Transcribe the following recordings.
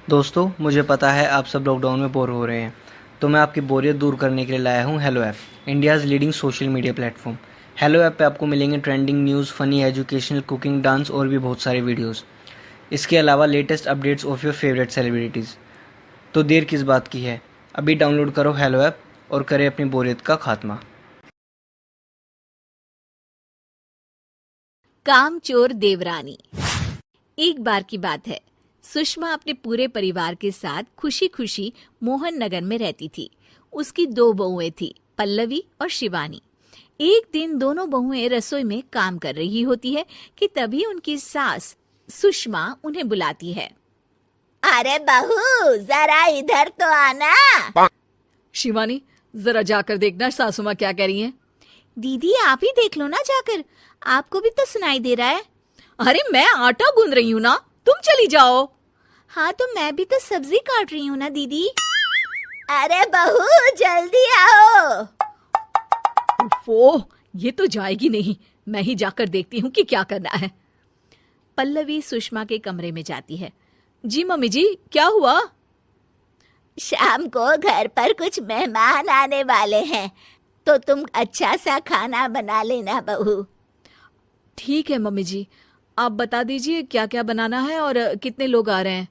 दोस्तों, मुझे पता है आप सब लॉकडाउन में बोर हो रहे हैं, तो मैं आपकी बोरियत दूर करने के लिए लाया हूँ hello app, India's leading social media platform. Hello app पे आपको मिलेंगे trending news, funny, educational, cooking, dance और भी बहुत सारे वीडियोस। इसके अलावा latest updates of your favourite celebrities. तो देर किस बात की है, अभी डाउनलोड करो हेलो ऐप और करें अपनी बोरियत का खात्मा। कामचोर देवरानी। एक बार की बात है, सुषमा अपने पूरे परिवार के साथ खुशी खुशी मोहन नगर में रहती थी। उसकी दो बहुएं थी, पल्लवी और शिवानी। एक दिन दोनों बहुएं रसोई में काम कर रही होती है कि तभी उनकी सास सुषमा उन्हें बुलाती है। अरे बहू, जरा इधर तो आना। शिवानी, जरा जाकर देखना सासू माँ क्या कह रही हैं। दीदी आप ही देख लो ना जाकर, आपको भी तो सुनाई दे रहा है। अरे मैं आटा गूंद रही हूँ ना, तुम चली जाओ। हाँ तो मैं भी तो सब्जी काट रही हूँ ना दीदी। अरे बहू जल्दी आओ। ओह, ये तो जाएगी नहीं। मैं ही जाकर देखती हूँ कि क्या करना है। पल्लवी सुषमा के कमरे में जाती है। जी मम्मी जी, क्या हुआ? शाम को घर पर कुछ मेहमान आने वाले हैं, तो तुम अच्छा सा खाना बना लेना बहू। ठीक है मम्मी जी, आप बता दीजिए क्या क्या बनाना है और कितने लोग आ रहे हैं।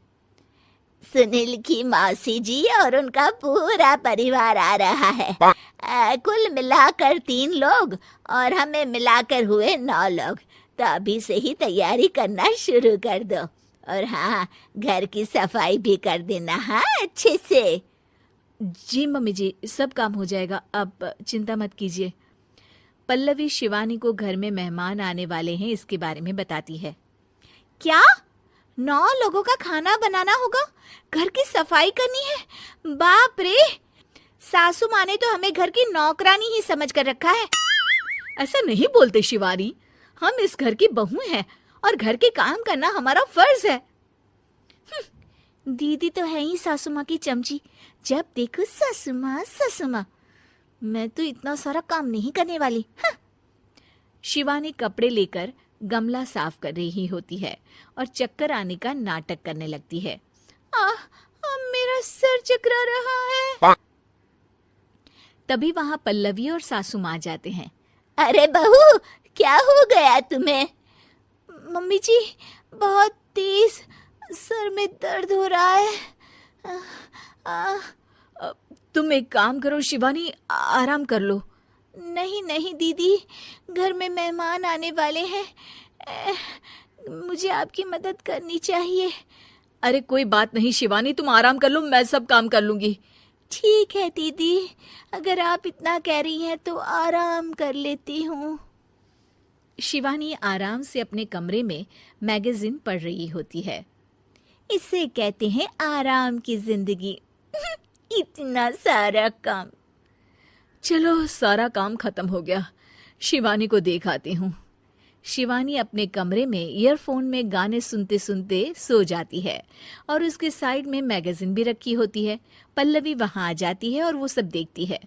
सुनील की मौसी जी और उनका पूरा परिवार आ रहा है। कुल मिलाकर 3 लोग और हमें मिलाकर हुए 9 लोग। तो अभी से ही तैयारी करना शुरू कर दो। और हाँ, घर की सफाई भी कर देना, हाँ अच्छे से। जी मम्मी जी, सब काम हो जाएगा, आप चिंता मत कीजिए। पल्लवी शिवानी को घर में मेहमान आने वाले हैं इसके बारे में बताती है। क्या 9 लोगों का खाना बनाना होगा, घर की सफाई करनी है? बाप रे, सासू माँ ने तो हमें घर की नौकरानी ही समझ कर रखा है। ऐसा नहीं बोलते शिवानी, हम इस घर की बहू हैं और घर के काम करना हमारा फर्ज है। दीदी तो है ही सासू माँ की चमची, जब देखो सासू माँ सासू माँ। मैं तो इतना सारा काम नहीं करने वाली। शिवानी कपड़े लेकर गमला साफ कर रही होती है और चक्कर आने का नाटक करने लगती है। मेरा सर चकरा रहा है। तभी वहां पल्लवी और सासू माँ जाते हैं। अरे बहू, क्या हो गया तुम्हें? मम्मी जी, बहुत तेज सर में दर्द हो रहा है। तुम एक काम करो शिवानी, आराम कर लो। नहीं नहीं दीदी, घर में मेहमान आने वाले हैं, मुझे आपकी मदद करनी चाहिए। अरे कोई बात नहीं शिवानी, तुम आराम कर लो, मैं सब काम कर लूंगी। ठीक है दीदी, अगर आप इतना कह रही हैं तो आराम कर लेती हूँ। शिवानी आराम से अपने कमरे में मैगजीन पढ़ रही होती है। इसे कहते हैं आराम की जिंदगी। इतना सारा काम। चलो, सारा काम खत्म हो गया, शिवानी को देख आती हूँ। शिवानी अपने कमरे में ईयरफोन में गाने सुनते सुनते सो जाती है और उसके साइड में मैगजीन भी रखी होती है। पल्लवी वहां आ जाती है और वो सब देखती है।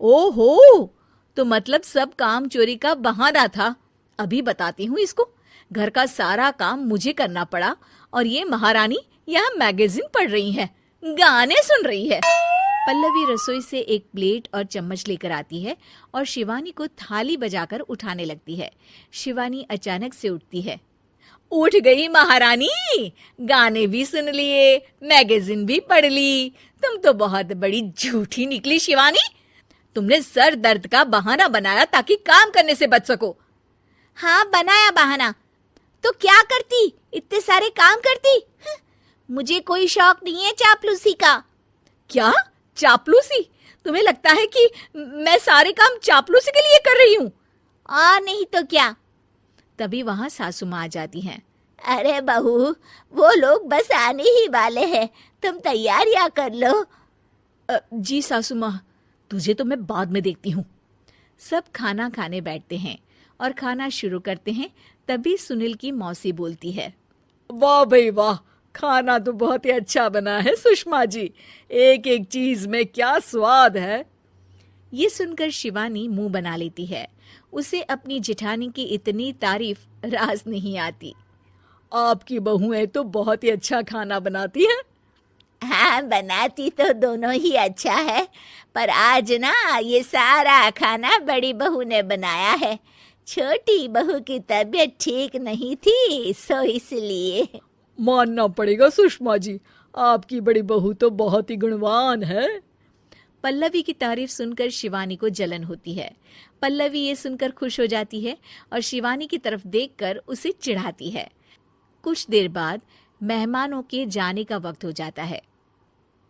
ओहो, तो मतलब सब काम चोरी का बहाना था। अभी बताती हूँ इसको। घर का सारा काम मुझे करना पड़ा और ये महारानी यहाँ मैगजीन पढ़ रही है, गाने सुन रही है। पल्लवी रसोई से एक प्लेट और चम्मच लेकर आती है और शिवानी को थाली बजाकर उठाने लगती है। शिवानी अचानक से उठती है। उठ गई महारानी, गाने भी सुन लिए, मैगजीन भी पढ़ ली। तुम तो बहुत बड़ी झूठी निकली शिवानी। तुमने सर दर्द का बहाना बनाया ताकि काम करने से बच सको। हाँ बनाया बहाना, तो क्या करती, इतने सारे काम करती। मुझे कोई शौक नहीं है चापलूसी का। क्या चापलूसी? तुम्हें लगता है कि मैं सारे काम चापलूसी के लिए कर रही हूँ? और नहीं तो क्या। तभी वहां सासू माँ आ जाती हैं। अरे बहू, वो लोग बस आने ही वाले हैं, तुम तैयारियां कर लो। जी सासू माँ, तुझे तो मैं बाद में देखती हूँ। सब खाना खाने बैठते हैं और खाना शुरू करते हैं। तभी सुनील की मौसी बोलती है। वाह भाई वाह, खाना तो बहुत ही अच्छा बना है सुषमा जी, एक एक चीज में क्या स्वाद है। ये सुनकर शिवानी मुंह बना लेती है। उसे अपनी जेठानी की इतनी तारीफ रास नहीं आती। आपकी बहुएं तो बहुत ही अच्छा खाना बनाती हैं। हाँ, बनाती तो दोनों ही अच्छा है, पर आज ना ये सारा खाना बड़ी बहू ने बनाया है। छोटी बहू की तबीयत ठीक नहीं थी, सो इसलिए। मानना पड़ेगा सुषमा जी, आपकी बड़ी बहू तो बहुत ही गुणवान है। पल्लवी की तारीफ सुनकर शिवानी को जलन होती है। पल्लवी ये सुनकर खुश हो जाती है और शिवानी की तरफ देखकर उसे चिढ़ाती है। कुछ देर बाद मेहमानों के जाने का वक्त हो जाता है।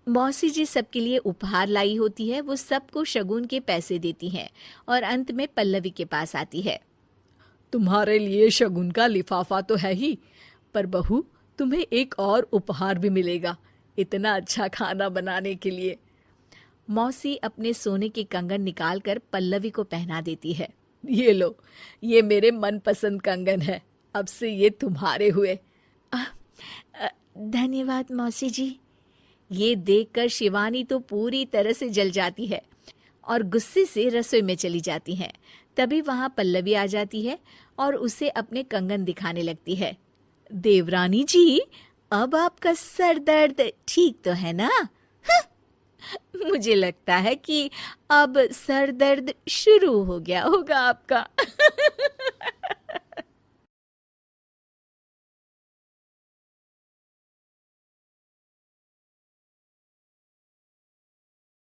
मौसी जी सबके लिए उपहार लाई होती है। वो सबको शगुन के पैसे देती हैं और अंत में पल्लवी के पास आती है। तुम्हारे लिए शगुन का लिफाफा तो है ही, पर बहू तुम्हें एक और उपहार भी मिलेगा इतना अच्छा खाना बनाने के लिए। मौसी अपने सोने के कंगन निकालकर पल्लवी को पहना देती है। ये लो, ये मेरे मनपसंद कंगन है, अब से ये तुम्हारे हुए। धन्यवाद मौसी जी। ये देखकर शिवानी तो पूरी तरह से जल जाती है और गुस्से से रसोई में चली जाती है। तभी वहां पल्लवी आ जाती है और उसे अपने कंगन दिखाने लगती है। देवरानी जी, अब आपका सर दर्द ठीक तो है ना? मुझे लगता है कि अब सर दर्द शुरू हो गया होगा आपका।